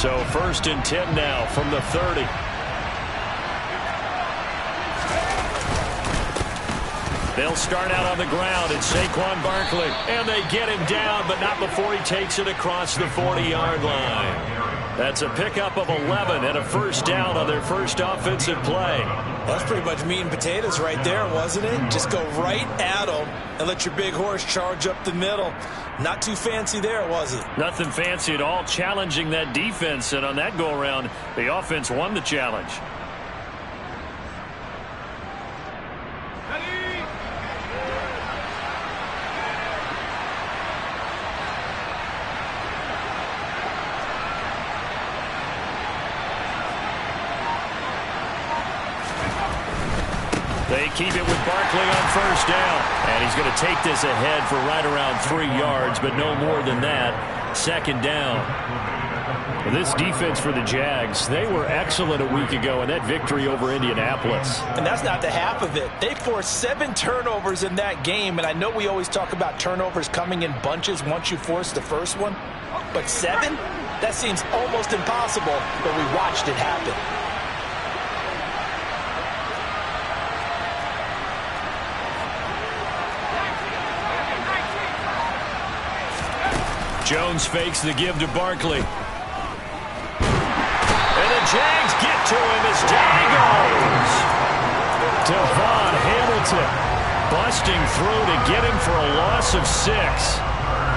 So 1st and 10 now from the 30. They'll start out on the ground. It's Saquon Barkley. And they get him down, but not before he takes it across the 40-yard line. That's a pickup of 11 and a 1st down on their first offensive play. That's pretty much meat and potatoes right there, wasn't it? Just go right at them and let your big horse charge up the middle. Not too fancy there, was it? Nothing fancy at all, challenging that defense. And on that go-around, the offense won the challenge. They keep it with Barkley on 1st down. And he's going to take this ahead for right around 3 yards, but no more than that. 2nd down. This defense for the Jags, they were excellent a week ago in that victory over Indianapolis. And that's not the half of it. They forced 7 turnovers in that game, and I know we always talk about turnovers coming in bunches once you force the first one. But 7? That seems almost impossible, but we watched it happen. Jones fakes the give to Barkley. And the Jags get to him as down he goes. Devon Hamilton busting through to get him for a loss of 6.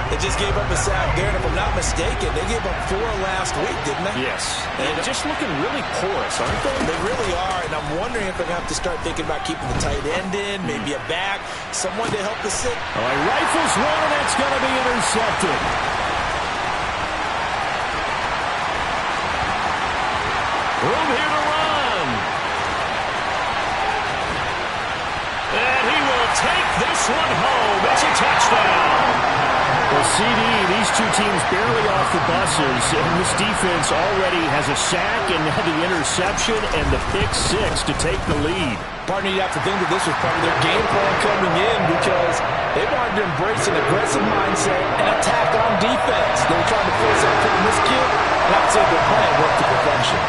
They just gave up a sack there, and if I'm not mistaken, they gave up 4 last week, didn't they? Yes. And just looking really porous, aren't they? They really are, and I'm wondering if they're going to have to start thinking about keeping the tight end in, maybe a back, someone to help the sick. All right, rifles one, and that's going to be intercepted. Room here to run. And he will take this one home. It's a touchdown. Well, CD, these two teams barely off the buses, and this defense already has a sack and the interception and the pick 6 to take the lead. Partner, you have to think that this was part of their game plan coming in because they wanted to embrace an aggressive mindset and attack on defense. They were trying to force that from this kid, and I'd say their plan worked to perfection.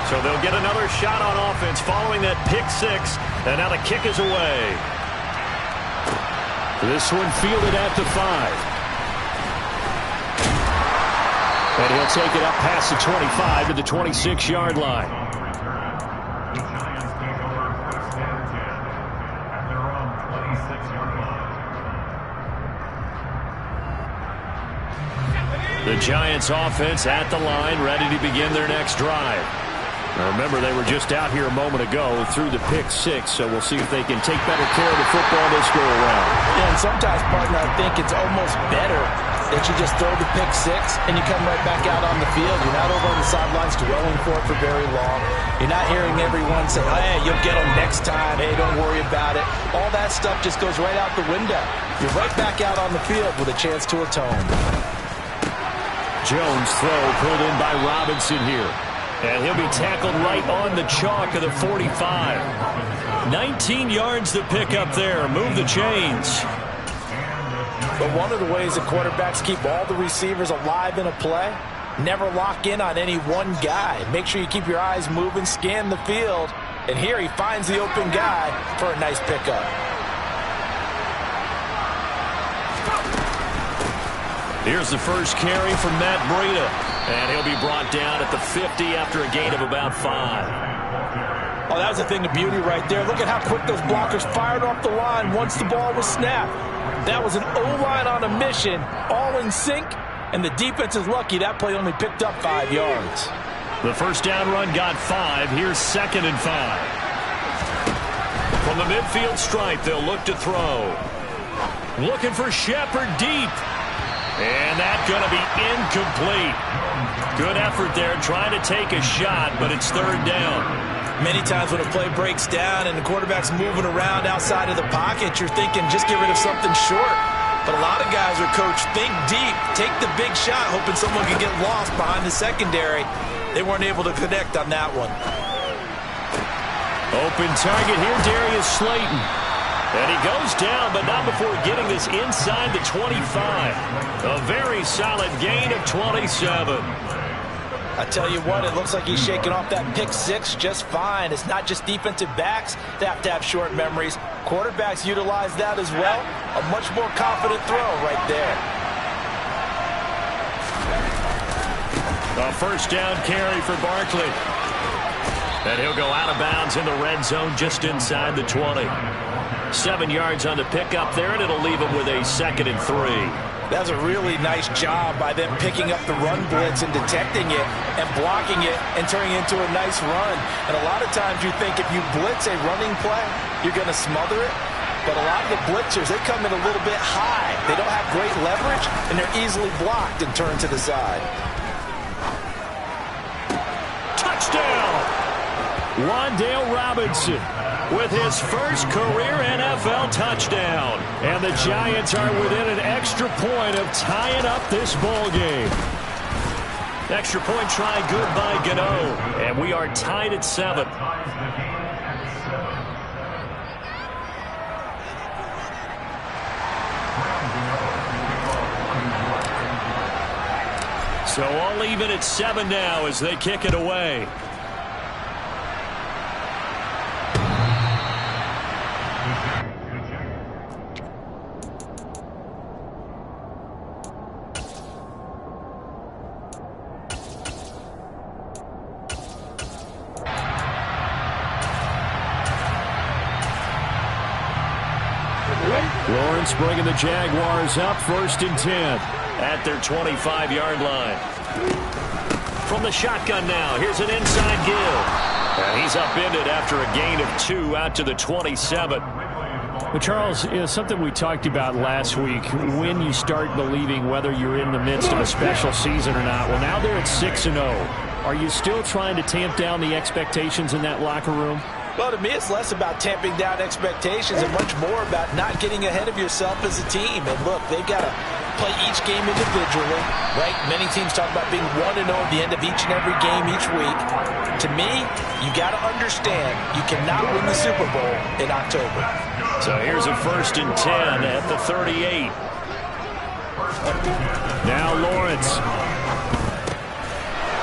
So they'll get another shot on offense following that pick 6, and now the kick is away. This one fielded at the 5. And he'll take it up past the 25 to the 26-yard line. The Giants offense at the line, ready to begin their next drive. Now remember, they were just out here a moment ago through the pick 6, so we'll see if they can take better care of the football this go around. Yeah, and sometimes, partner, I think it's almost better that you just throw the pick 6 and you come right back out on the field. You're not over on the sidelines dwelling for it for very long. You're not hearing everyone say, hey, you'll get them next time. Hey, don't worry about it. All that stuff just goes right out the window. You're right back out on the field with a chance to atone. Jones throw pulled in by Robinson here. And he'll be tackled right on the chalk of the 45. 19 yards to pick up there. Move the chains. But one of the ways that quarterbacks keep all the receivers alive in a play, never lock in on any one guy. Make sure you keep your eyes moving, scan the field. And here he finds the open guy for a nice pickup. Here's the first carry from Matt Breida. And he'll be brought down at the 50 after a gain of about 5. Oh, that was a thing of beauty right there. Look at how quick those blockers fired off the line once the ball was snapped. That was an O-line on a mission, all in sync, and the defense is lucky that play only picked up 5 yards. The first down run got 5. Here's 2nd and 5. From the midfield stripe, they'll look to throw. Looking for Shepard deep. And that's going to be incomplete. Good effort there trying to take a shot, but it's 3rd down. Many times when a play breaks down and the quarterback's moving around outside of the pocket, you're thinking just get rid of something short. But a lot of guys are coached, think deep, take the big shot, hoping someone can get lost behind the secondary. They weren't able to connect on that one. Open target here, Darius Slayton. And he goes down, but not before getting this inside the 25. A very solid gain of 27. I tell you what, it looks like he's shaking off that pick six just fine. It's not just defensive backs that have to have short memories. Quarterbacks utilize that as well. A much more confident throw right there. A first down carry for Barkley. And he'll go out of bounds in the red zone just inside the 20. 7 yards on the pickup there, and it'll leave him with a 2nd and 3. That's a really nice job by them picking up the run blitz and detecting it and blocking it and turning it into a nice run. And a lot of times you think if you blitz a running play, you're going to smother it. But a lot of the blitzers, they come in a little bit high. They don't have great leverage, and they're easily blocked and turned to the side. Touchdown! Wan'Dale Robinson with his first career NFL touchdown. And the Giants are within an extra point of tying up this ball game. Extra point try good by Gano. And we are tied at 7. So all even at 7 now as they kick it away. Lawrence bringing the Jaguars up 1st and 10 at their 25-yard line. From the shotgun now, here's an inside give. And he's upended after a gain of 2 out to the 27. Well, Charles, something we talked about last week, when you start believing whether you're in the midst of a special season or not. Well, now they're at 6-0. Are you still trying to tamp down the expectations in that locker room? Well, to me, it's less about tamping down expectations and much more about not getting ahead of yourself as a team. And look, they've got to play each game individually, right? Many teams talk about being 1-0 at the end of each and every game each week. To me, you got to understand you cannot win the Super Bowl in October. So here's a 1st and 10 at the 38. Now Lawrence.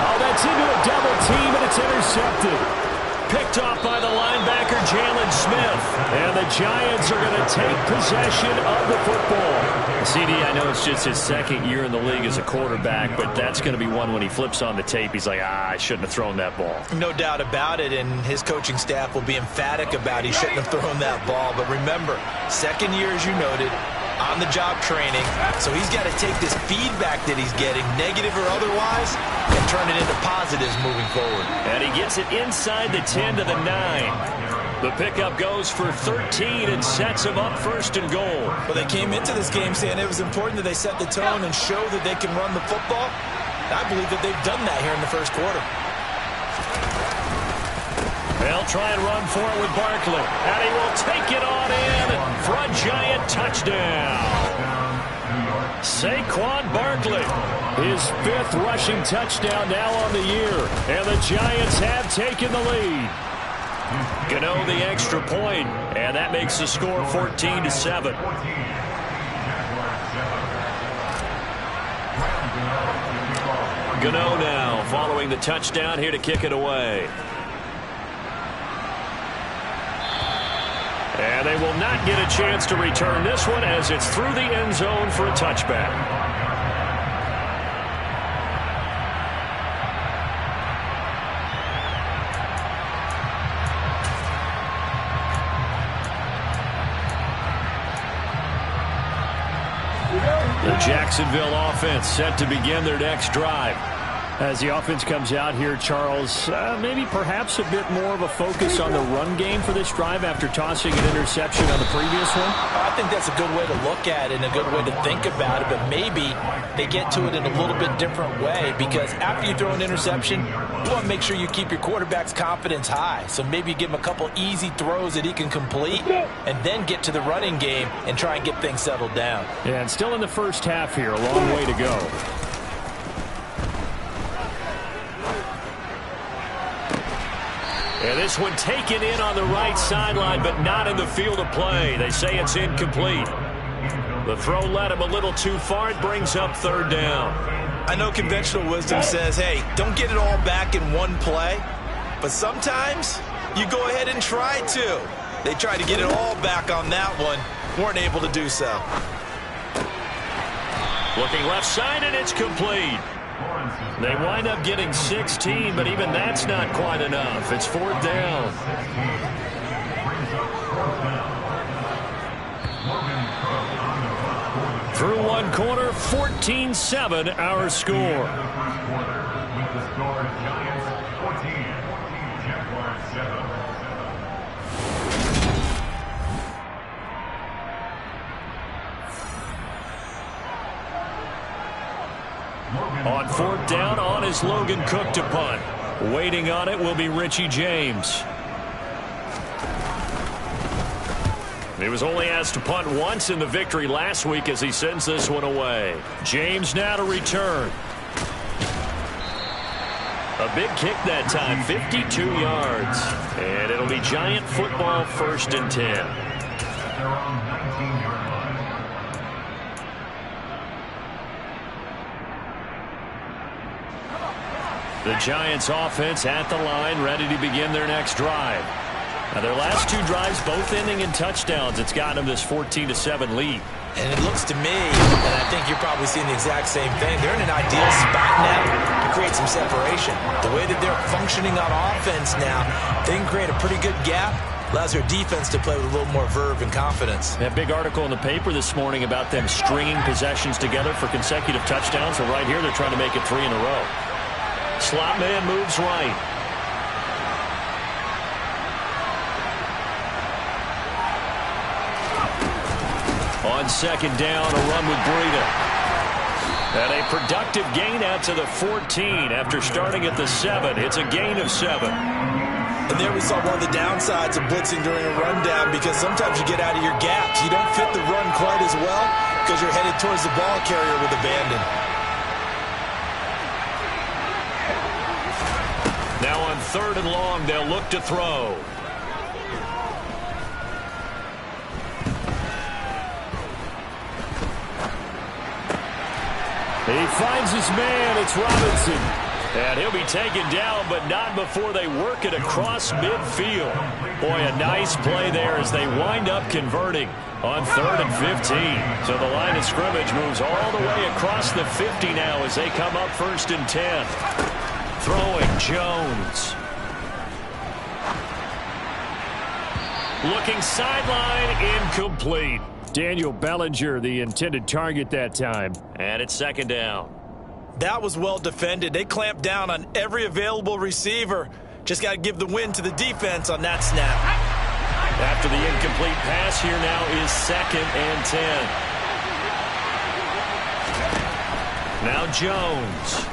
Oh, that's into a double team, and it's intercepted. Picked off by the linebacker, Jalen Smith. And the Giants are going to take possession of the football. CD, I know it's just his 2nd year in the league as a quarterback, but that's going to be one when he flips on the tape. He's like, I shouldn't have thrown that ball. No doubt about it, and his coaching staff will be emphatic about he shouldn't have thrown that ball. But remember, 2nd year, as you noted, on-the-job training. So he's got to take this feedback that he's getting, negative or otherwise, and turn it into positives moving forward. And he gets it inside the 10 to the 9. The pickup goes for 13 and sets him up 1st and goal. Well, they came into this game saying it was important that they set the tone and show that they can run the football. And I believe that they've done that here in the 1st quarter. They'll try and run for it with Barkley. And he will take it on in for a Giant touchdown. Saquon Barkley, his 5th rushing touchdown now on the year. And the Giants have taken the lead. Gano the extra point, and that makes the score 14-7. Gano now following the touchdown here to kick it away. And they will not get a chance to return this one as it's through the end zone for a touchback. The Jacksonville offense set to begin their next drive. As the offense comes out here, Charles, maybe perhaps a bit more of a focus on the run game for this drive after tossing an interception on the previous one? I think that's a good way to look at it and a good way to think about it, but maybe they get to it in a little bit different way because after you throw an interception, you want to make sure you keep your quarterback's confidence high. So maybe you give him a couple easy throws that he can complete and then get to the running game and try and get things settled down. Yeah, and still in the first half here, a long way to go. And This one taken in on the right sideline, but not in the field of play. They say it's incomplete. The throw led him a little too far. It brings up third down. I know conventional wisdom says, hey, don't get it all back in one play. But sometimes you go ahead and try to. They tried to get it all back on that one. Weren't able to do so. Looking left side, and it's complete. They wind up getting 16, but even that's not quite enough. It's fourth down. Through one quarter, 14-7 our score. On fourth down, on is Logan Cook to punt. Waiting on it will be Richie James. He was only asked to punt once in the victory last week as he sends this one away. James now to return. A big kick that time, 52 yards. And it'll be Giant football, 1st and 10. The Giants offense at the line, ready to begin their next drive. Now their last two drives both ending in touchdowns. It's gotten them this 14-7 lead. And it looks to me, and I think you're probably seeing the exact same thing, they're in an ideal spot now to create some separation. The way that they're functioning on offense now, they can create a pretty good gap. Allows their defense to play with a little more verve and confidence. That big article in the paper this morning about them stringing possessions together for consecutive touchdowns. So right here they're trying to make it 3 in a row. Slot man moves right. On second down, a run with Breida. And a productive gain out to the 14 after starting at the 7. It's a gain of 7. And there we saw one of the downsides of blitzing during a rundown, because sometimes you get out of your gaps. You don't fit the run quite as well because you're headed towards the ball carrier with abandon. Now on 3rd and long, they'll look to throw. He finds his man. It's Robinson. And he'll be taken down, but not before they work it across midfield. Boy, a nice play there as they wind up converting on 3rd and 15. So the line of scrimmage moves all the way across the 50 now as they come up 1st and 10. Throwing Jones. Looking sideline, incomplete. Daniel Bellinger, the intended target that time. And it's 2nd down. That was well defended. They clamped down on every available receiver. Just got to give the win to the defense on that snap. After the incomplete pass, here now is 2nd and 10. Now Jones.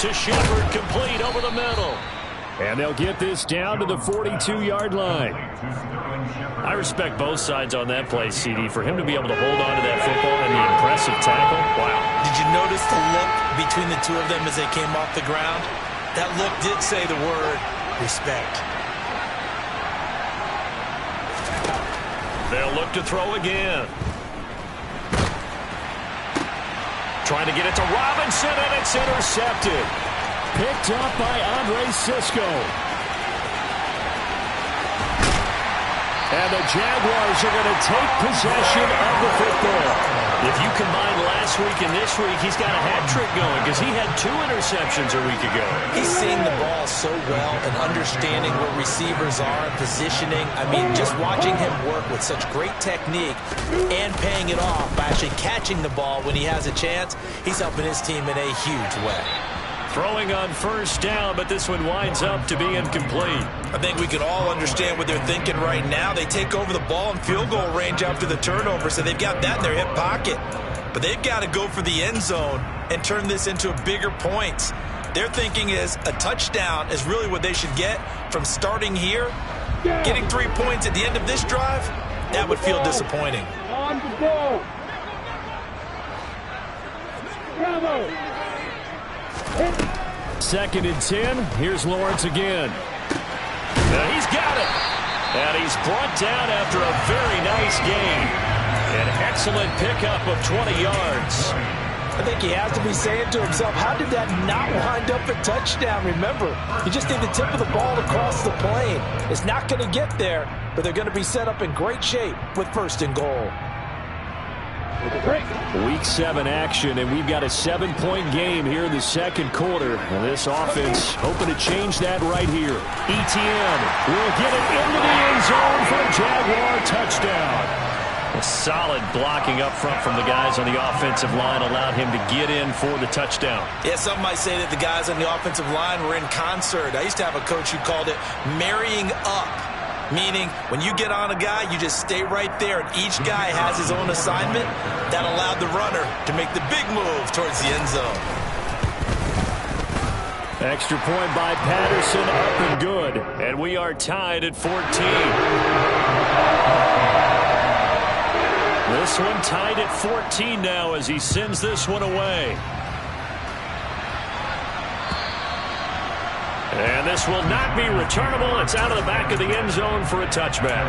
To Shepard, complete over the middle. And they'll get this down to the 42-yard line. I respect both sides on that play, CD. For him to be able to hold on to that football and the impressive tackle, wow. Did you notice the look between the two of them as they came off the ground? That look did say the word respect. They'll look to throw again. Trying to get it to Robinson, and it's intercepted. Picked up by Andre Sisco. And the Jaguars are going to take possession of the football. If you combine last week and this week, he's got a hat trick going because he had 2 interceptions a week ago. He's seeing the ball so well and understanding where receivers are and positioning. I mean, just watching him work with such great technique and paying it off by actually catching the ball when he has a chance, he's helping his team in a huge way. Throwing on 1st down, but this one winds up to be incomplete. I think we can all understand what they're thinking right now. They take over the ball in field goal range after the turnover, so they've got that in their hip pocket. But they've got to go for the end zone and turn this into a bigger points. Their thinking is a touchdown is really what they should get from starting here. Getting 3 points at the end of this drive, that would feel disappointing. On the ball. Bravo. 2nd and 10. Here's Lawrence again. He's got it. And he's brought down after a very nice gain. An excellent pickup of 20 yards. I think he has to be saying to himself, how did that not wind up a touchdown? Remember, you just need the tip of the ball across the plane. It's not going to get there, but they're going to be set up in great shape with 1st and goal. Week 7 action, and we've got a 7-point game here in the second quarter. And this offense hoping to change that right here. ETN will get it into the end zone for a Jaguar touchdown. A solid blocking up front from the guys on the offensive line allowed him to get in for the touchdown. Yeah, some might say that the guys on the offensive line were in concert. I used to have a coach who called it marrying up, meaning when you get on a guy, you just stay right there, and each guy has his own assignment. That allowed the runner to make the big move towards the end zone. Extra point by Patterson, up and good. And we are tied at 14. This one tied at 14 now as he sends this one away. And this will not be returnable. It's out of the back of the end zone for a touchback.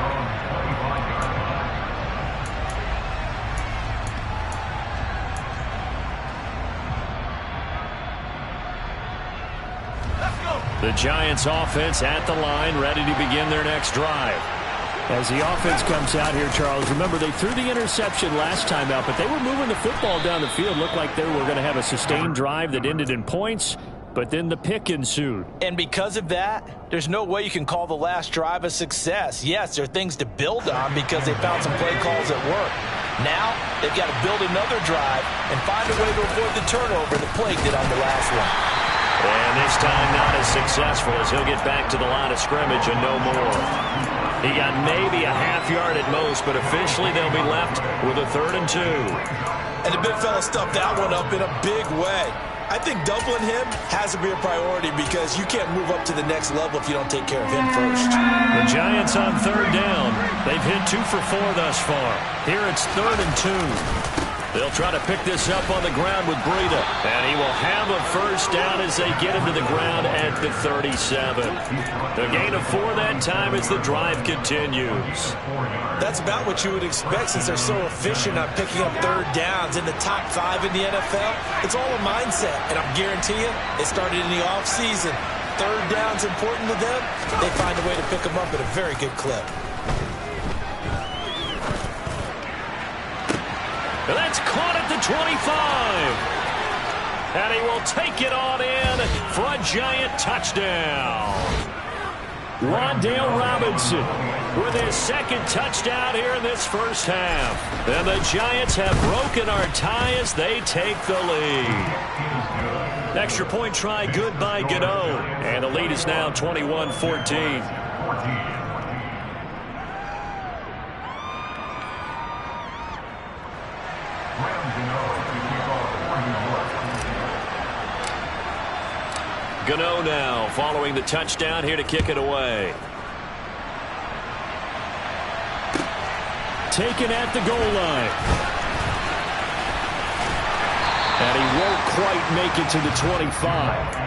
The Giants offense at the line, ready to begin their next drive. As the offense comes out here, Charles, remember they threw the interception last time out, but they were moving the football down the field. Looked like they were going to have a sustained drive that ended in points, but then the pick ensued. And because of that, there's no way you can call the last drive a success. Yes, there are things to build on because they found some play calls at work. Now, they've got to build another drive and find a way to avoid the turnover that plagued it on the last one. And this time not as successful as he'll get back to the line of scrimmage and no more. He got maybe a half yard at most, but officially they'll be left with a 3rd and 2. And the big fella stuffed that one up in a big way. I think doubling him has to be a priority because you can't move up to the next level if you don't take care of him first. The Giants on 3rd down. They've hit 2 for 4 thus far. Here it's 3rd and 2. They'll try to pick this up on the ground with Breida. And he will have a 1st down as they get him to the ground at the 37. The gain of 4 that time as the drive continues. That's about what you would expect since they're so efficient on picking up 3rd downs in the top 5 in the NFL. It's all a mindset, and I'm guaranteeing you, it started in the offseason. 3rd down's important to them. They find a way to pick them up at a very good clip. That's caught at the 25. And he will take it on in for a Giant touchdown. Wan'Dale Robinson with his 2nd touchdown here in this first half. And the Giants have broken our tie as they take the lead. Extra point try good by Gano. And the lead is now 21-14. Gano now following the touchdown here to kick it away. Taken at the goal line. And he won't quite make it to the 25.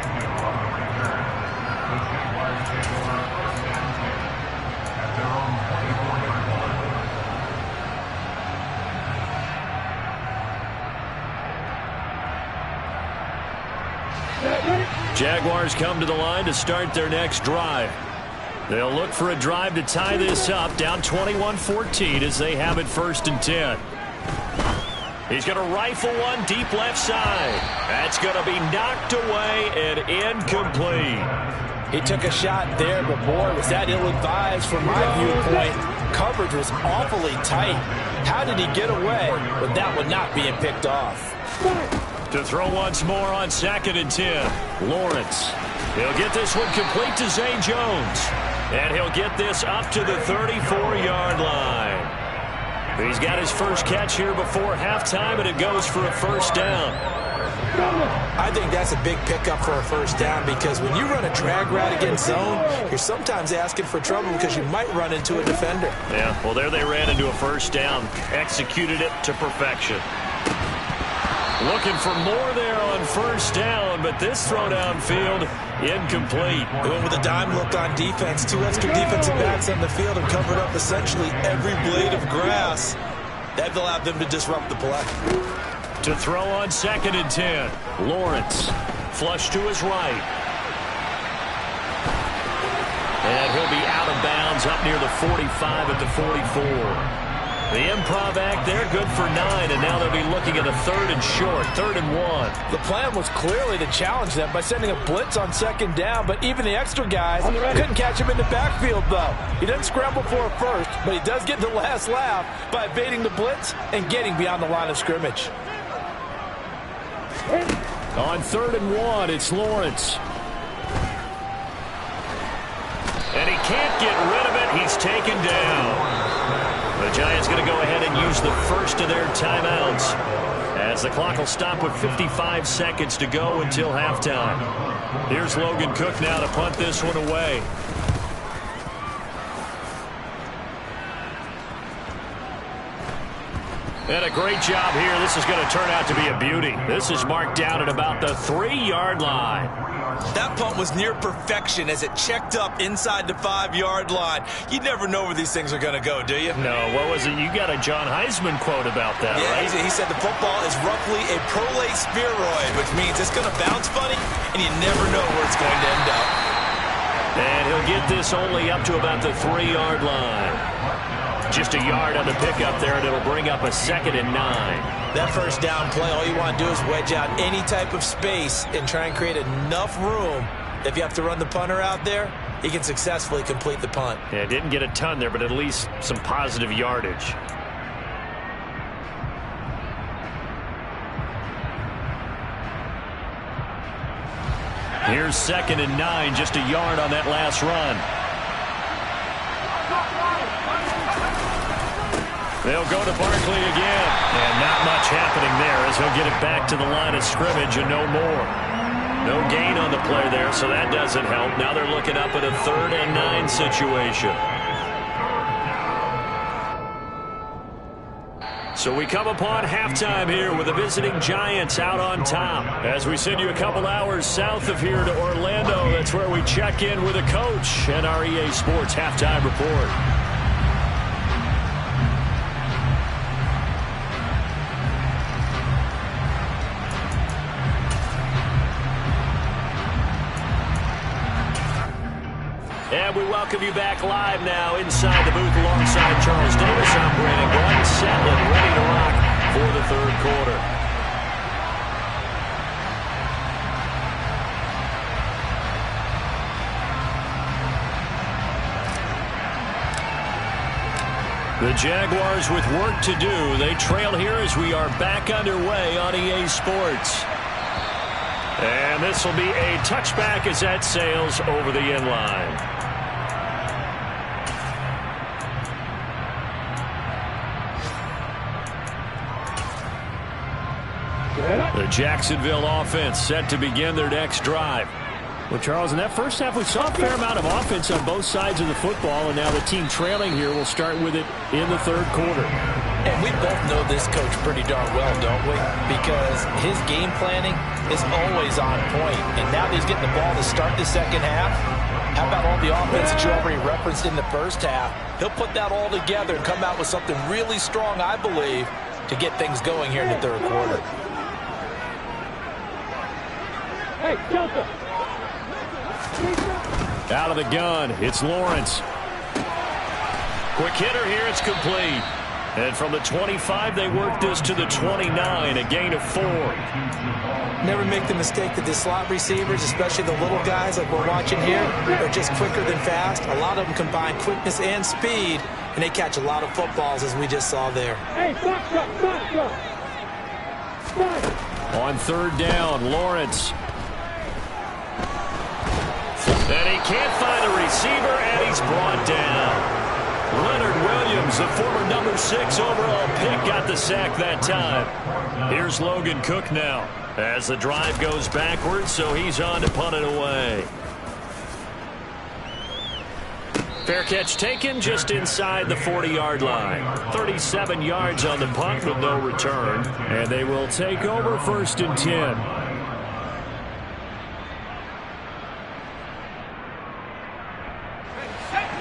Jaguars come to the line to start their next drive. They'll look for a drive to tie this up, down 21-14 as they have it 1st and 10. He's going to rifle one deep left side. That's going to be knocked away and incomplete. He took a shot there, but boy, was that ill-advised from my viewpoint. Coverage was awfully tight. How did he get away with that one not being picked off? To throw once more on 2nd and 10. Lawrence. He'll get this one complete to Zay Jones. And he'll get this up to the 34-yard line. He's got his first catch here before halftime, and it goes for a 1st down. I think that's a big pickup for a 1st down because when you run a drag route against zone, you're sometimes asking for trouble because you might run into a defender. Yeah, well, there they ran into a 1st down. Executed it to perfection. Looking for more there on first down, but this throw downfield incomplete. They went with a dime look on defense. 2 extra defensive backs on the field and covered up essentially every blade of grass. That allowed them to disrupt the play. To throw on 2nd and 10. Lawrence. Flush to his right. And he'll be out of bounds up near the 45 at the 44. The improv act, they're good for 9, and now they'll be looking at a 3rd and short, 3rd and 1. The plan was clearly to challenge them by sending a blitz on 2nd down, but even the extra guys couldn't catch him in the backfield, though. He doesn't scramble for it first, but he does get the last laugh by evading the blitz and getting beyond the line of scrimmage. On 3rd and 1, it's Lawrence. And he can't get rid of it. He's taken down. The Giants going to go ahead and use the first of their timeouts as the clock will stop with 55 seconds to go until halftime. Here's Logan Cook now to punt this one away. And a great job here. This is going to turn out to be a beauty. This is marked down at about the 3-yard line. That punt was near perfection as it checked up inside the 5-yard line. You never know where these things are going to go, do you? No, what was it? You got a John Heisman quote about that, right? He said the football is roughly a prolate spheroid, which means it's going to bounce funny, and you never know where it's going to end up. And he'll get this only up to about the 3-yard line. Just a yard on the pickup there, and it'll bring up a 2nd and 9. That first down play, all you want to do is wedge out any type of space and try and create enough room. If you have to run the punter out there, he can successfully complete the punt. Yeah, didn't get a ton there, but at least some positive yardage. Here's 2nd and 9, just a yard on that last run. They'll go to Barkley again. And not much happening there as he'll get it back to the line of scrimmage and no more. No gain on the play there, so that doesn't help. Now they're looking up at a 3rd and 9 situation. So we come upon halftime here with the visiting Giants out on top. As we send you a couple hours south of here to Orlando, that's where we check in with a coach and our EA Sports halftime report. And we welcome you back live now inside the booth alongside Charles Davis. I'm Brandon Glenn, set and ready to rock for the 3rd quarter. The Jaguars with work to do. They trail here as we are back underway on EA Sports. And this will be a touchback as that sails over the end line. The Jacksonville offense set to begin their next drive. Well, Charles, in that first half, we saw a fair amount of offense on both sides of the football, and now the team trailing here will start with it in the 3rd quarter. And we both know this coach pretty darn well, don't we? Because his game planning is always on point. And now that he's getting the ball to start the 2nd half, how about all the offense that you already referenced in the first half? He'll put that all together and come out with something really strong, I believe, to get things going here in the 3rd quarter. Hey, Delta! Out of the gun, it's Lawrence. Quick hitter here, it's complete. And from the 25, they work this to the 29, a gain of 4. Never make the mistake that the slot receivers, especially the little guys like we're watching here, are just quicker than fast. A lot of them combine quickness and speed, and they catch a lot of footballs, as we just saw there. Hey, box up, box up! On 3rd down, Lawrence. And he can't find a receiver, and he's brought down. Leonard Williams, the former number 6 overall pick, got the sack that time. Here's Logan Cook now as the drive goes backwards, so he's on to punt it away. Fair catch taken just inside the 40-yard line. 37 yards on the punt with no return. And they will take over 1st and 10.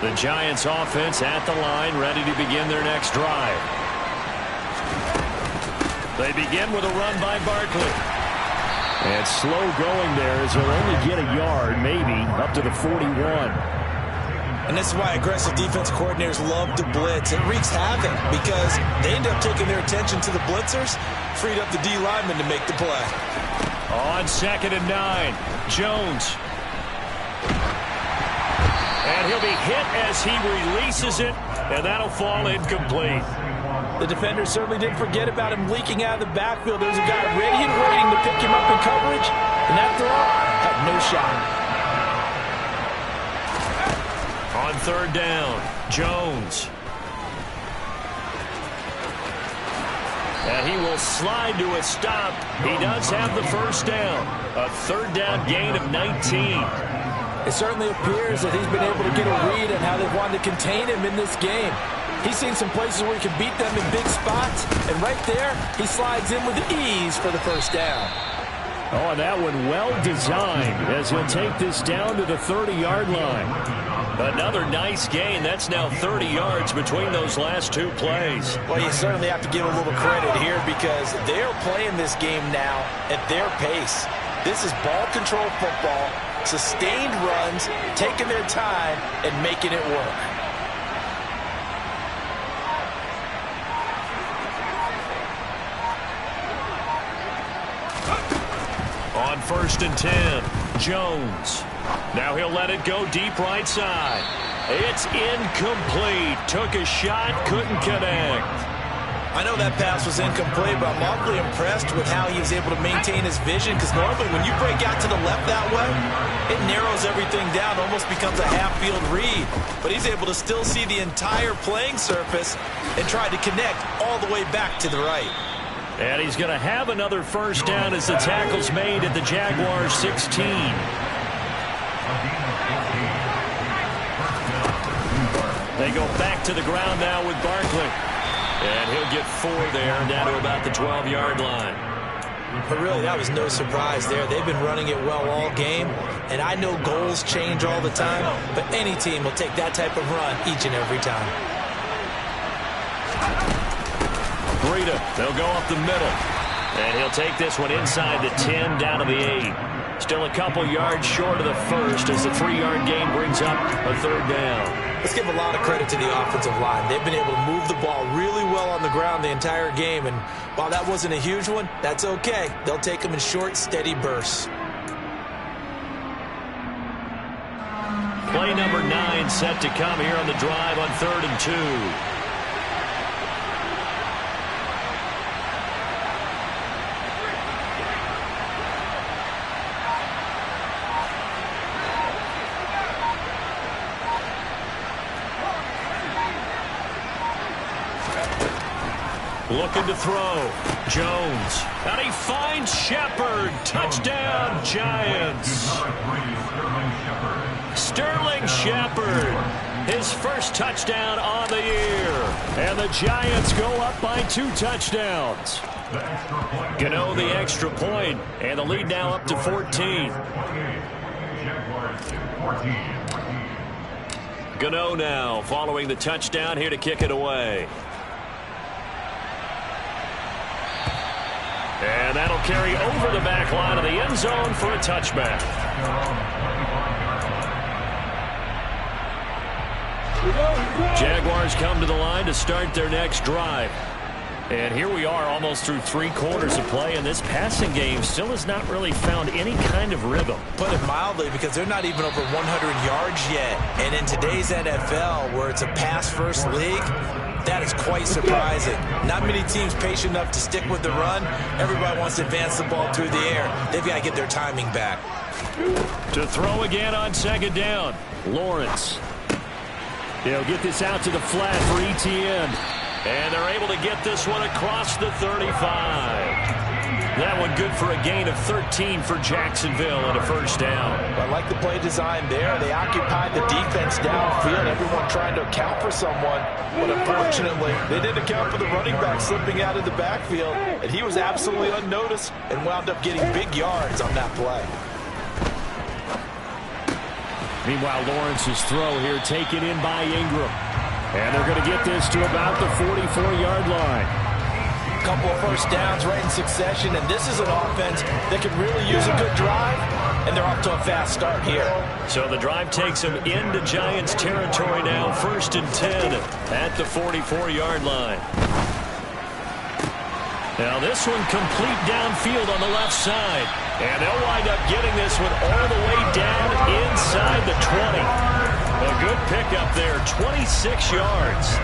The Giants offense at the line, ready to begin their next drive. They begin with a run by Barkley. And slow going there as they'll only get a yard, maybe, up to the 41. And this is why aggressive defense coordinators love to blitz. It wreaks havoc because they end up taking their attention to the blitzers, freed up the D lineman to make the play. On 2nd and 9, Jones. And he'll be hit as he releases it, and that'll fall incomplete. The defender certainly didn't forget about him leaking out of the backfield. There's a guy ready and waiting to pick him up in coverage, and that throw had no shot. On 3rd down, Jones. And he will slide to a stop. He does have the 1st down. A 3rd down gain of 19. It certainly appears that he's been able to get a read on how they've wanted to contain him in this game. He's seen some places where he can beat them in big spots, and right there, he slides in with ease for the 1st down. Oh, and that one well designed as he'll take this down to the 30-yard line. Another nice gain. That's now 30 yards between those last 2 plays. Well, you certainly have to give a little credit here because they're playing this game now at their pace. This is ball control football, sustained runs, taking their time, and making it work. On 1st and 10, Jones. Now he'll let it go deep right side. It's incomplete. Took a shot, couldn't connect. I know that pass was incomplete, but I'm awfully impressed with how he was able to maintain his vision, because normally when you break out to the left that way, it narrows everything down, almost becomes a half-field read. But he's able to still see the entire playing surface and try to connect all the way back to the right. And he's going to have another 1st down as the tackle's made at the Jaguars' 16. They go back to the ground now with Barkley. And he'll get 4 there, down to about the 12-yard line. But really, that was no surprise there. They've been running it well all game. And I know goals change all the time, but any team will take that type of run each and every time. Breida, they'll go up the middle. And he'll take this one inside the 10, down to the 8. Still a couple yards short of the 1st as the 3-yard gain brings up a 3rd down. Let's give a lot of credit to the offensive line. They've been able to move the ball really well on the ground the entire game. And while that wasn't a huge one, that's okay. They'll take them in short, steady bursts. Play number 9 set to come here on the drive on 3rd and 2. Looking to throw. Jones. And he finds Shepard. Touchdown, Giants. Sterling Shepard. His first touchdown on the year. And the Giants go up by 2 touchdowns. Gano the extra point. And the lead now up to 14. Gano now following the touchdown here to kick it away. And that'll carry over the back line of the end zone for a touchback. Jaguars come to the line to start their next drive. And here we are almost through 3 quarters of play, and this passing game still has not really found any kind of rhythm. Put it mildly, because they're not even over 100 yards yet. And in today's NFL, where it's a pass-first league, that is quite surprising. Not many teams patient enough to stick with the run. Everybody wants to advance the ball through the air. They've got to get their timing back. To throw again on 2nd down, Lawrence. They'll get this out to the flat for Etienne. And they're able to get this one across the 35. That one good for a gain of 13 for Jacksonville and a first down. I like the play design there. They occupied the defense downfield, everyone trying to account for someone. But unfortunately, they didn't account for the running back slipping out of the backfield, and he was absolutely unnoticed and wound up getting big yards on that play. Meanwhile, Lawrence's throw here taken in by Ingram. And they're going to get this to about the 44-yard line. A couple of first downs right in succession, and this is an offense that could really use a good drive, and they're off to a fast start here. So the drive takes them into Giants territory now, 1st and 10 at the 44-yard line. Now this one complete downfield on the left side, and they'll wind up getting this one all the way down inside the 20. A good pickup there, 26 yards.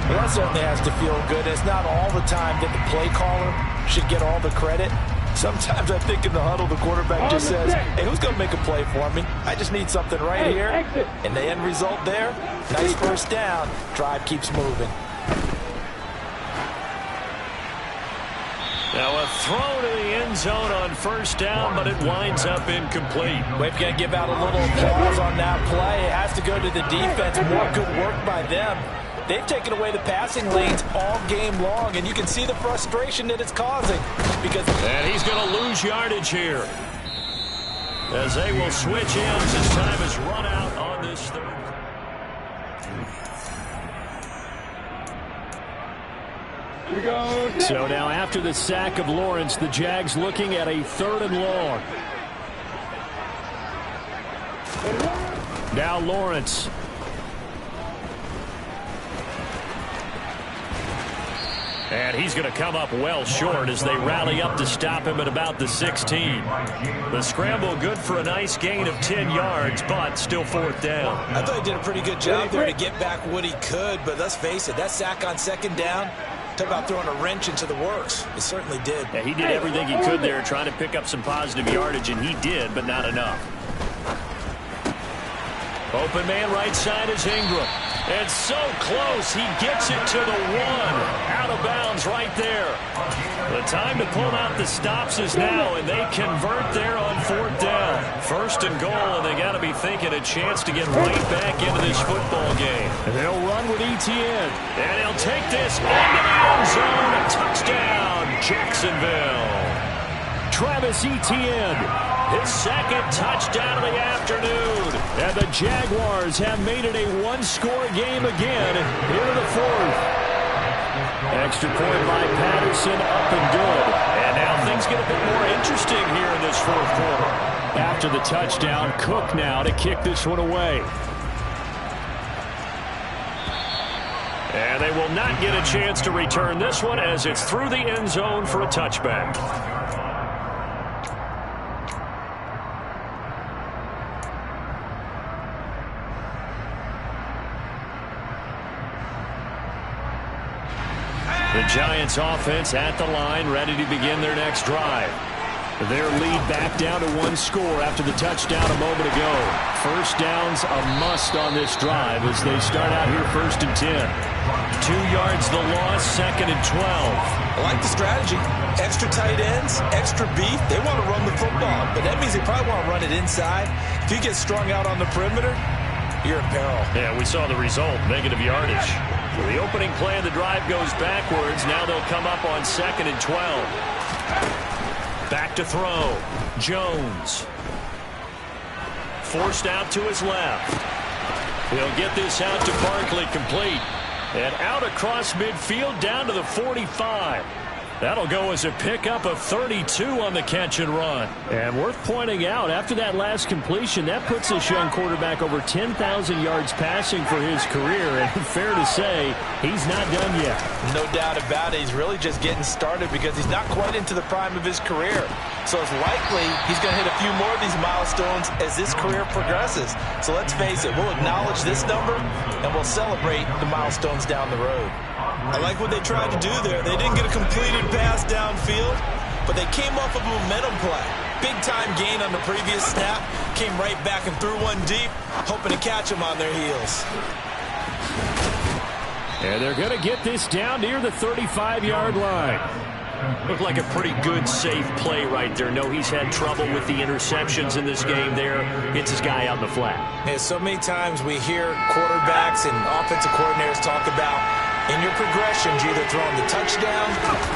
Well, that certainly has to feel good. It's not all the time that the play caller should get all the credit. Sometimes I think in the huddle, the quarterback just says, hey, who's going to make a play for me? I just need something right here. And the end result there, nice first down. Drive keeps moving. Now a throw to the end zone on first down, but it winds up incomplete. We've got to give out a little applause on that play. It has to go to the defense. More good work by them. They've taken away the passing lanes all game long, and you can see the frustration that it's causing. And he's going to lose yardage here, as they will switch ends as time is run out on this third. So now after the sack of Lawrence, the Jags looking at a 3rd and long. Now Lawrence. And he's going to come up well short as they rally up to stop him at about the 16. The scramble good for a nice gain of 10 yards, but still 4th down. I thought he did a pretty good job there to get back what he could, but let's face it, that sack on 2nd down, talk about throwing a wrench into the works. It certainly did. Yeah, he did everything he could there trying to pick up some positive yardage, and he did, but not enough. Open man right side is Ingram. And so close, he gets it to the 1. Out of bounds right there. The time to pull out the stops is now, and they convert there on 4th down. 1st and goal, and they got to be thinking a chance to get right back into this football game. And they'll run with Etienne. And he'll take this into the end zone. A touchdown, Jacksonville. Travis Etienne. His 2nd touchdown of the afternoon. And the Jaguars have made it a 1-score game again here in the 4th. Extra point by Patterson, up and good. And now things get a bit more interesting here in this 4th quarter. After the touchdown, Cook now to kick this one away. And they will not get a chance to return this one as it's through the end zone for a touchback. The Giants offense at the line, ready to begin their next drive. Their lead back down to 1 score after the touchdown a moment ago. First down's a must on this drive as they start out here 1st and 10. 2 yards the loss, 2nd and 12. I like the strategy. Extra tight ends, extra beef. They want to run the football, but that means they probably want to run it inside. If you get strung out on the perimeter, you're in peril. Yeah, we saw the result, negative yardage. Well, the opening play of the drive goes backwards. Now they'll come up on 2nd and 12. Back to throw. Jones. Forced out to his left. He'll get this out to Barkley, complete. And out across midfield down to the 45. That'll go as a pickup of 32 on the catch and run. And worth pointing out, after that last completion, that puts this young quarterback over 10,000 yards passing for his career. And fair to say, he's not done yet. No doubt about it. He's really just getting started because he's not quite into the prime of his career. So it's likely he's going to hit a few more of these milestones as this career progresses. So let's face it, we'll acknowledge this number and we'll celebrate the milestones down the road. I like what they tried to do there. They didn't get a completed pass downfield, but they came off of a momentum play. Big-time gain on the previous snap. Came right back and threw one deep, hoping to catch them on their heels. And they're going to get this down near the 35-yard line. Looked like a pretty good, safe play right there. No, he's had trouble with the interceptions in this game there. Hits his guy out in the flat. Yeah, so many times we hear quarterbacks and offensive coordinators talk about in your progressions, you're either throwing the touchdown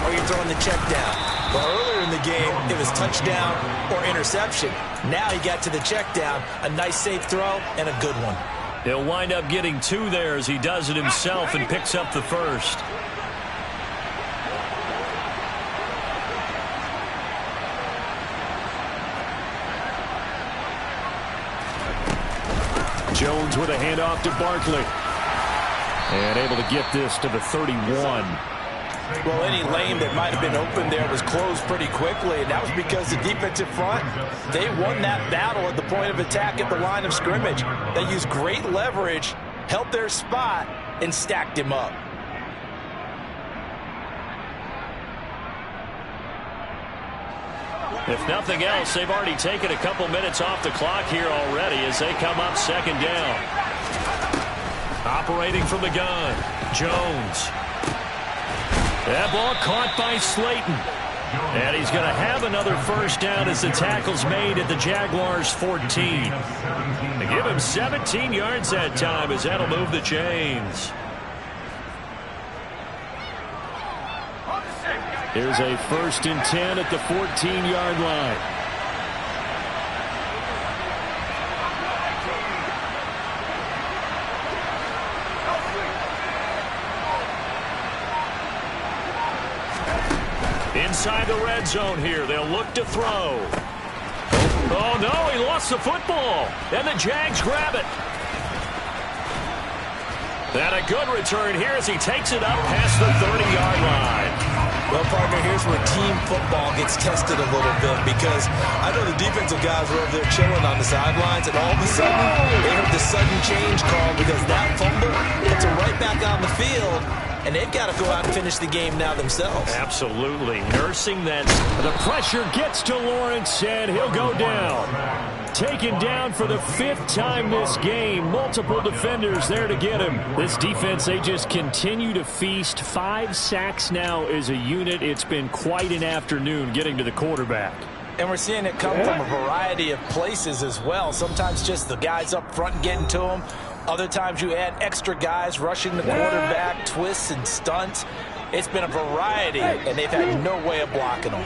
or you're throwing the check down. Well, earlier in the game, it was touchdown or interception. Now he got to the check down, a nice safe throw, and a good one. He'll wind up getting 2 there as he does it himself and picks up the first. Jones with a handoff to Barkley. And able to get this to the 31. Well, any lane that might have been open there was closed pretty quickly, and that was because the defensive front, they won that battle at the point of attack at the line of scrimmage. They used great leverage, held their spot, and stacked him up. If nothing else, they've already taken a couple minutes off the clock here already as they come up second down. Operating from the gun, Jones. That ball caught by Slayton. And he's going to have another first down as the tackle's made at the Jaguars' 14. They give him 17 yards that time as that'll move the chains. Here's a 1st and 10 at the 14-yard line. Inside the red zone here. They'll look to throw. Oh, no, he lost the football. And the Jags grab it. And a good return here as he takes it up past the 30-yard line. Well, partner, here's where team football gets tested a little bit because I know the defensive guys were over there chilling on the sidelines, and all of a sudden they heard the sudden change call because that fumble puts them right back on the field, and they've got to go out and finish the game now themselves. Absolutely. Nursing that. The pressure gets to Lawrence, and he'll go down. Taken down for the 5th time this game. Multiple defenders there to get him. This defense, they just continue to feast. 5 sacks now as a unit. It's been quite an afternoon getting to the quarterback. And we're seeing it come from a variety of places as well. Sometimes just the guys up front getting to him. Other times you add extra guys rushing the quarterback, twists and stunts. It's been a variety, and they've had no way of blocking them.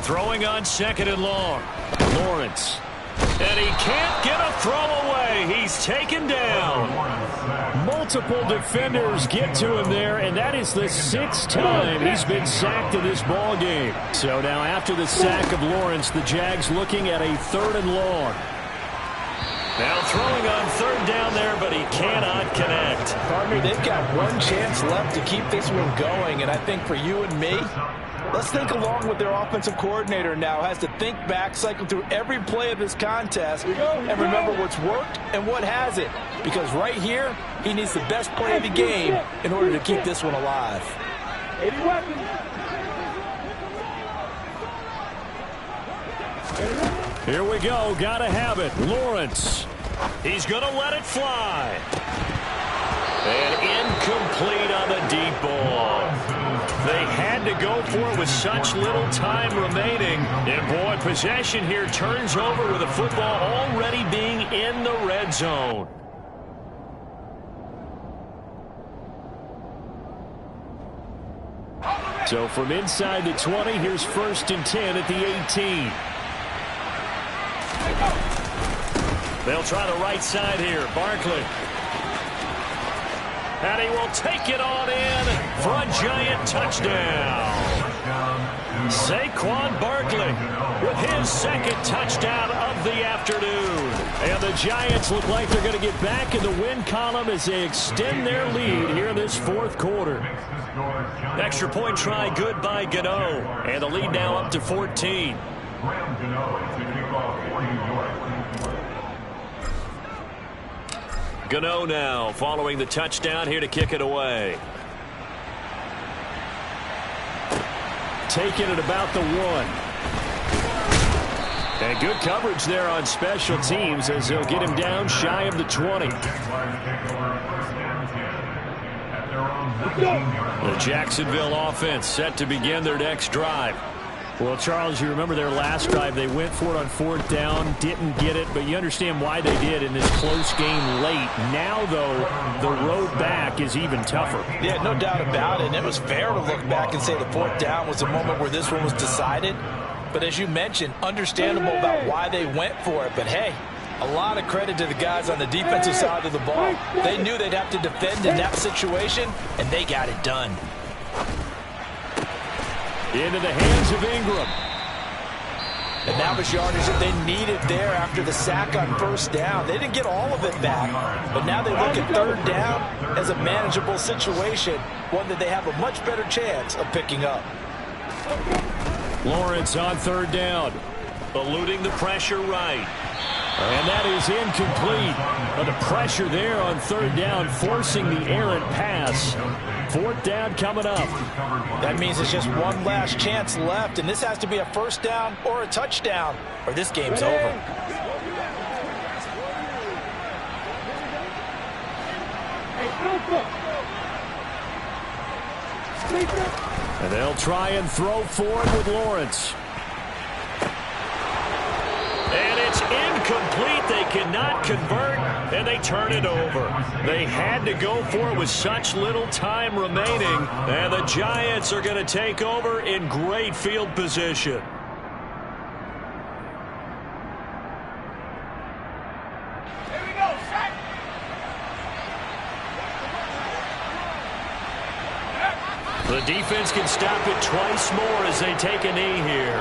Throwing on 2nd and long. Lawrence. And he can't get a throw away. He's taken down. Multiple defenders get to him there, and that is the 6th time he's been sacked in this ball game. So now after the sack of Lawrence, the Jags looking at a 3rd and long. Now throwing on 3rd down there, but he cannot connect. Partner, they've got one chance left to keep this one going, and I think for you and me, let's think along with their offensive coordinator now. Has to think back, cycle through every play of this contest, and remember what's worked and what hasn't. Because right here, he needs the best play of the game in order to keep this one alive. 80 weapons. Here we go. Gotta have it. Lawrence. He's going to let it fly. And incomplete on the deep ball. They had to go for it with such little time remaining. And, boy, possession here turns over with the football already being in the red zone. So from inside the 20, here's 1st and 10 at the 18. They'll try the right side here. Barkley. And he will take it on in for a giant touchdown. Saquon Barkley with his 2nd touchdown of the afternoon. And the Giants look like they're going to get back in the win column as they extend their lead here in this 4th quarter. Extra point try good by Gano. And the lead now up to 14. Gano now following the touchdown here to kick it away. Taking it about the 1. And good coverage there on special teams as they'll get him down shy of the 20. The Jacksonville offense set to begin their next drive. Well, Charles, you remember their last drive. They went for it on 4th down, didn't get it, but you understand why they did in this close game late. Now, though, the road back is even tougher. Yeah, no doubt about it. And it was fair to look back and say the 4th down was the moment where this one was decided. But as you mentioned, understandable about why they went for it. But, hey, a lot of credit to the guys on the defensive side of the ball. They knew they'd have to defend in that situation, and they got it done. Into the hands of Ingram. And that was yardage that they needed there after the sack on 1st down. They didn't get all of it back, but now they look at 3rd down as a manageable situation, one that they have a much better chance of picking up. Lawrence on 3rd down. Eluding the pressure right. And that is incomplete. But the pressure there on 3rd down, forcing the errant pass. 4th down coming up. That means it's just one last chance left, and this has to be a 1st down or a touchdown, or this game's over. And they'll try and throw forward with Lawrence. And it's incomplete. They cannot convert, and they turn it over. They had to go for it with such little time remaining, and the Giants are going to take over in great field position. The defense can stop it twice more as they take a knee here.